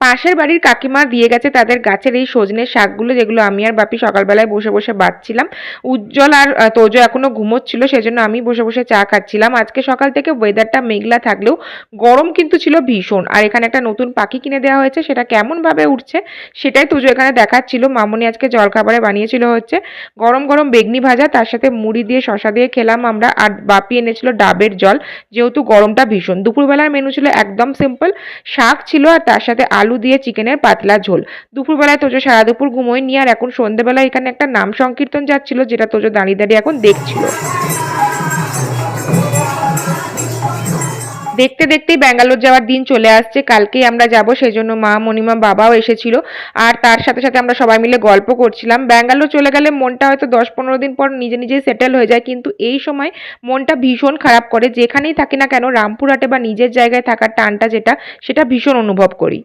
পাশের বাড়ির কাকিমা দিয়ে গেছে তাদের গাছের এই সজনের শাকগুলো, যেগুলো আমি আর বাপি সকালবেলায় বসে বসে বাঁচছিলাম। উজ্জ্বল আর তোজো এখনো ঘুমোচ্ছিল, সেজন্য আমি বসে বসে চা খাচ্ছিলাম। আজকে সকাল থেকে ওয়েদারটা মেঘলা থাকলেও গরম কিন্তু ছিল ভীষণ। আর এখানে একটা নতুন পাখি কিনে দেওয়া হয়েছে, সেটা কেমন ভাবে উঠছে সেটাই তোজো এখানে দেখাচ্ছিল। মামনি আজকে জলখাবারে বানিয়েছিল হচ্ছে গরম গরম বেগনি ভাজা, তার সাথে মুড়ি দিয়ে শশা দিয়ে খেলাম আমরা। আর বাপি এনেছিল ডাবের জল, যেহেতু গরমটা ভীষণ। দুপুরবেলার মেনু ছিল একদম সিম্পল, শাক ছিল আর তার সাথে আলু দিয়ে চিকেনের পাতলা ঝোল। দুপুরবেলায় তোজো সারা দুপুর ঘুমোয়নি, আর এখন সন্ধ্যেবেলায় এখানে একটা নাম সংকীর্তন যাচ্ছিল, যেটা তোজো দাঁড়িয়ে দাঁড়িয়ে এখন দেখছিল। দেখতে দেখতেই ব্যাঙ্গালোর যাওয়ার দিন চলে আসছে, কালকেই আমরা যাব, সেই জন্য মা, মণিমা, বাবাও এসেছিল। আর তার সাথে সাথে আমরা সবাই মিলে গল্প করছিলাম। ব্যাঙ্গালোর চলে গেলে মনটা হয়তো 10-15 দিন পর নিজে নিজেই সেটেল হয়ে যায়, কিন্তু এই সময় মনটা ভীষণ খারাপ করে। যেখানেই থাকি না কেন, রামপুরহাটে বা নিজের জায়গায় থাকার টানটা যেটা, সেটা ভীষণ অনুভব করি।